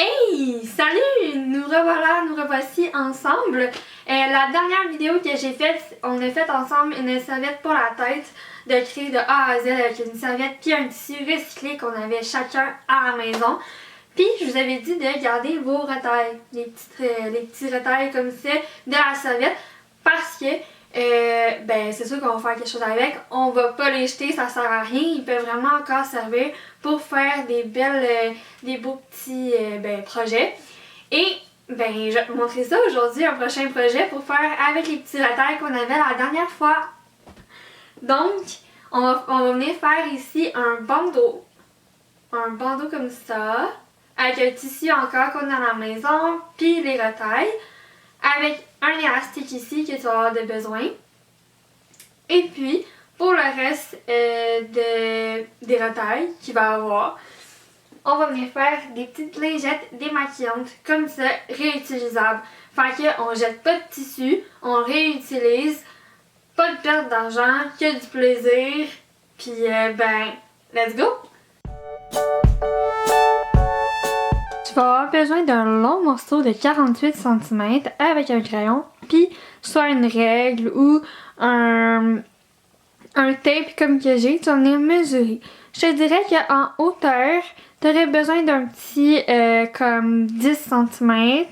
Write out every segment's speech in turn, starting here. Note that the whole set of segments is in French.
Hey! Salut! Nous revoici ensemble. La dernière vidéo que j'ai faite, on a fait ensemble une serviette pour la tête de créer de A à Z avec une serviette puis un tissu recyclé qu'on avait chacun à la maison. Puis je vous avais dit de garder vos retails, les petits retails comme ça de la serviette parce que c'est sûr qu'on va faire quelque chose avec. On va pas les jeter, ça sert à rien. Ils peuvent vraiment encore servir pour faire des beaux petits projets. Et je vais te montrer ça aujourd'hui, un prochain projet pour faire avec les petits retails qu'on avait la dernière fois. Donc, on va venir faire ici un bandeau. Un bandeau comme ça, avec un tissu encore qu'on a à la maison, puis les retails, avec un élastique ici que tu vas avoir besoin. Et puis, pour le reste des retails qu'il va avoir, on va venir faire des petites lingettes démaquillantes comme ça, réutilisables. Fait qu'on jette pas de tissu, on réutilise, pas de perte d'argent, que du plaisir. Puis let's go! Tu vas avoir besoin d'un long morceau de 48 cm avec un crayon, puis soit une règle ou un tape comme que j'ai, tu vas venir mesurer. Je te dirais qu'en hauteur, tu aurais besoin d'un petit comme 10 cm,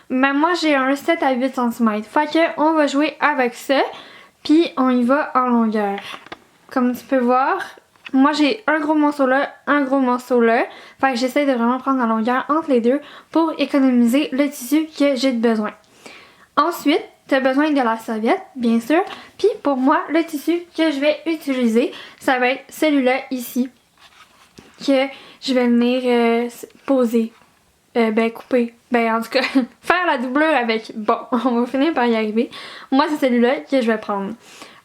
mais moi j'ai un 7 à 8 cm. Fait que on va jouer avec ça, puis on y va en longueur. Comme tu peux voir, moi j'ai un gros morceau là, un gros morceau là. Fait que j'essaie de vraiment prendre la longueur entre les deux pour économiser le tissu que j'ai besoin. Ensuite, tu as besoin de la serviette, bien sûr. Puis pour moi, le tissu que je vais utiliser, ça va être celui-là ici. Que je vais venir poser. Couper. En tout cas, faire la doublure avec. Bon, on va finir par y arriver. Moi, c'est celui-là que je vais prendre.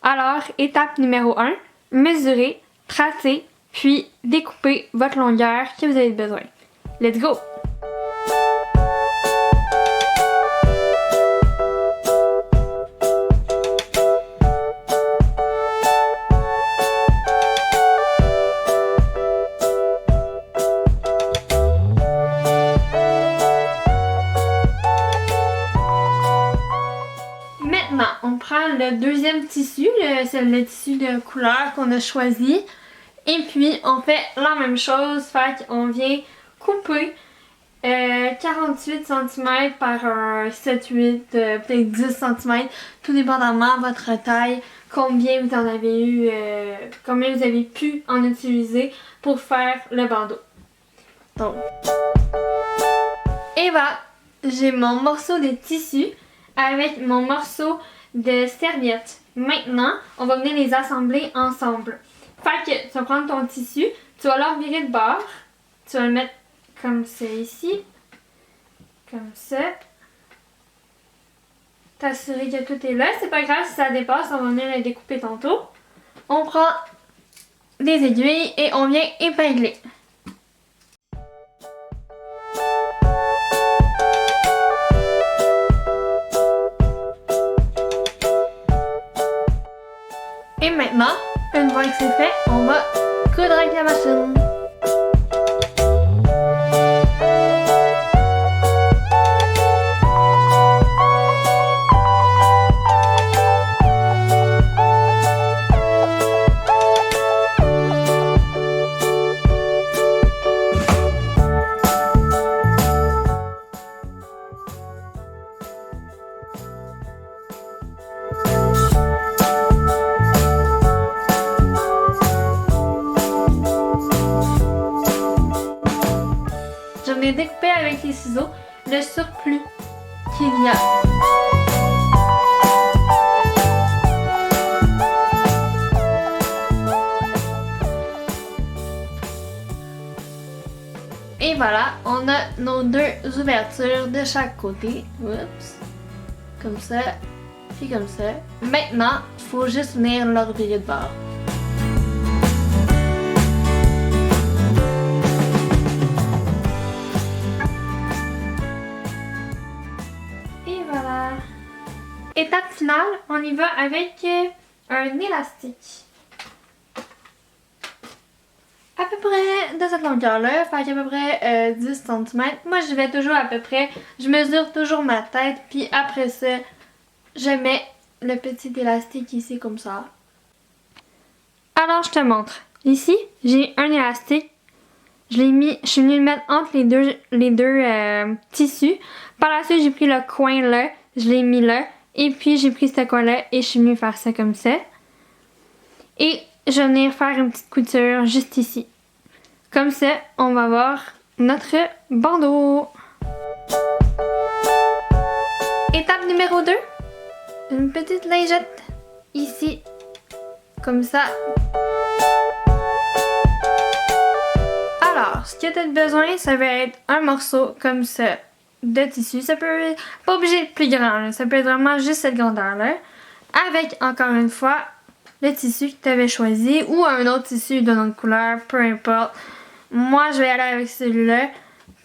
Alors, étape numéro 1, mesurer, tracer, puis découper votre longueur que vous avez besoin. Let's go! Maintenant, on prend le deuxième tissu, c'est le tissu de couleur qu'on a choisi. Et puis, on fait la même chose, fait qu'on vient couper 48 cm par 7-8, peut-être 10 cm, tout dépendamment de votre taille, combien vous en avez eu, combien vous avez pu en utiliser pour faire le bandeau. Donc, et voilà, j'ai mon morceau de tissu avec mon morceau de serviette. Maintenant, on va venir les assembler ensemble. Fait que tu vas prendre ton tissu, tu vas le revirer de bord, tu vas le mettre comme ça ici, comme ça. T'assurer que tout est là. C'est pas grave si ça dépasse, on va venir le découper tantôt. On prend des aiguilles et on vient épingler. Et maintenant, une fois que c'est fait, on va coudre avec la machine. Je vais découper avec les ciseaux le surplus qu'il y a. Et voilà, on a nos deux ouvertures de chaque côté. Oups. Comme ça, puis comme ça. Maintenant, il faut juste venir le revirer de bord. Étape finale, on y va avec un élastique. à peu près de cette longueur-là, fait qu'à peu près 10 cm. Moi, je vais toujours à peu près, je mesure toujours ma tête, puis après ça, je mets le petit élastique ici comme ça. Alors, je te montre. Ici, j'ai un élastique. Je suis venue le mettre entre les deux tissus. Par la suite, j'ai pris le coin là, je l'ai mis là. Et puis, j'ai pris ce coin-là et je suis venue faire ça comme ça. Et je vais venir faire une petite couture juste ici. Comme ça, on va voir notre bandeau. Étape numéro 2. Une petite lingette ici. Comme ça. Alors, ce que tu as besoin, ça va être un morceau comme ça de tissu. Ça peut pas obligé d'être plus grand, là. Ça peut être vraiment juste cette grandeur-là. Avec, encore une fois, le tissu que tu avais choisi ou un autre tissu d'une autre couleur, peu importe. Moi, je vais aller avec celui-là,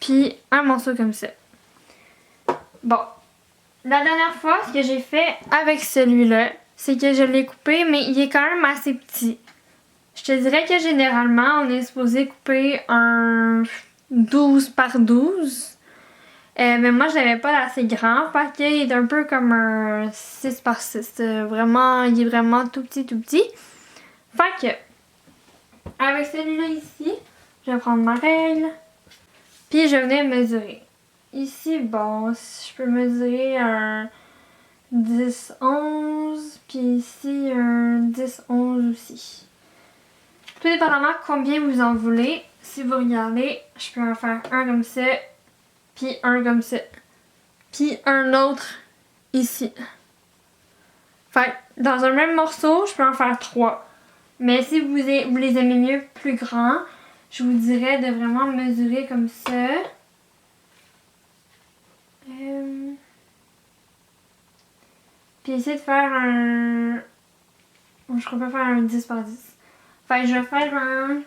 puis un morceau comme ça. Bon, la dernière fois, ce que j'ai fait avec celui-là, c'est que je l'ai coupé, mais il est quand même assez petit. Je te dirais que généralement, on est supposé couper un 12 par 12. Mais moi, je l'avais pas assez grand, fait qu'il est un peu comme un 6 par 6. Vraiment, il est vraiment tout petit, tout petit. Fait que, avec celui-là ici, je vais prendre ma règle, puis je vais venir mesurer. Ici, bon, je peux mesurer un 10-11, puis ici un 10-11 aussi. Tout dépendamment combien vous en voulez. Si vous regardez, je peux en faire un comme ça, puis un comme ça, puis un autre ici. Fait dans un même morceau, je peux en faire 3. Mais si vous les aimez mieux plus grands, je vous dirais de vraiment mesurer comme ça. Puis essayer de faire un... Je pourrais pas faire un 10 par 10. Fait que je vais faire un...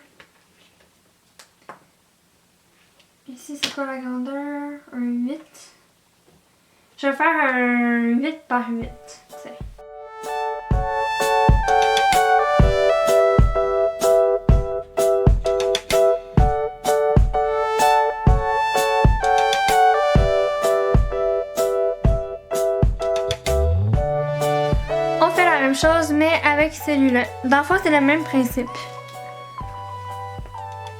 Ici, c'est quoi la grandeur? Un 8. Je vais faire un 8 par 8. T'sais. On fait la même chose, mais avec celui-là. Dans le fond, c'est le même principe.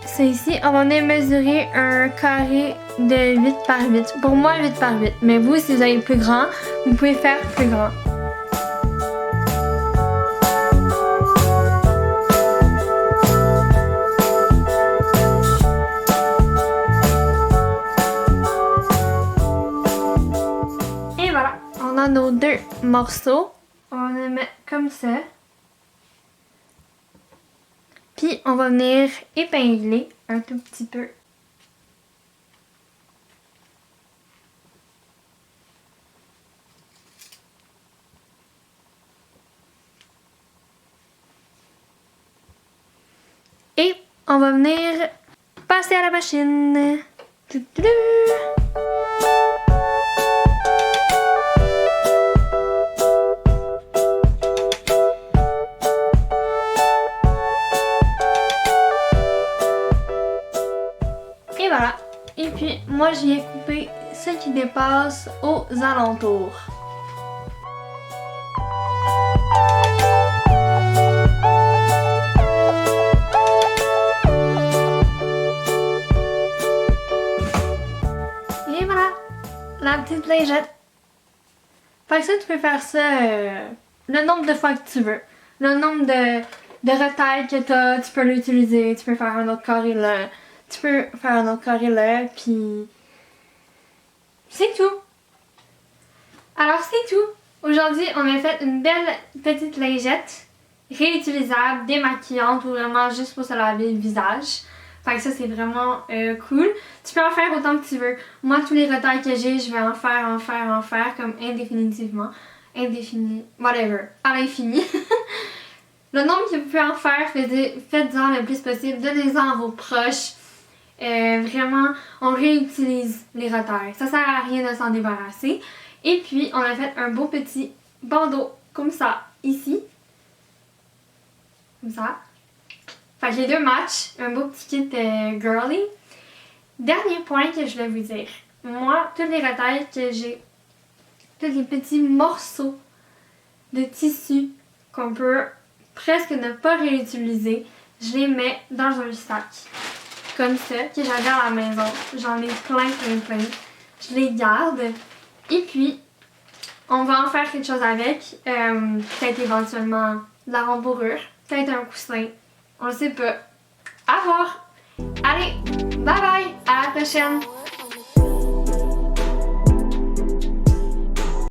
C'est ici, on va venir mesurer un carré de 8 par 8. Pour moi, 8 par 8. Mais vous, si vous avez plus grand, vous pouvez faire plus grand. Et voilà, on a nos deux morceaux. On va les mettre comme ça. Puis on va venir épingler un tout petit peu. Et on va venir passer à la machine. Et voilà. Et puis moi j'y ai coupé ce qui dépasse aux alentours. Et voilà, la petite lingette. Fait que ça, tu peux faire ça le nombre de fois que tu veux. Le nombre de retailles que tu as, tu peux l'utiliser. Tu peux faire un autre carré là. Tu peux faire un autre carré là, puis c'est tout. Alors c'est tout. Aujourd'hui, on a fait une belle petite lingette réutilisable, démaquillante ou vraiment juste pour se laver le visage. Fait que ça, c'est vraiment cool. Tu peux en faire autant que tu veux. Moi, tous les retails que j'ai, je vais en faire comme indéfinitivement. Whatever. À l'infini. Le nombre que vous pouvez en faire, faites-en le plus possible. Donnez-en à vos proches. Vraiment, on réutilise les retails. Ça sert à rien de s'en débarrasser. Et puis, on a fait un beau petit bandeau comme ça, ici. Comme ça. Fait que les deux matchs, un beau petit kit girly. Dernier point que je voulais vous dire. Moi, tous les retails que j'ai, tous les petits morceaux de tissu qu'on peut presque ne pas réutiliser, je les mets dans un sac. Comme ça, que j'avais à la maison. J'en ai plein. Je les garde. Et puis, on va en faire quelque chose avec. Peut-être éventuellement de la rembourrure. Peut-être un coussin. On le sait pas. À voir! Allez, bye bye! À la prochaine!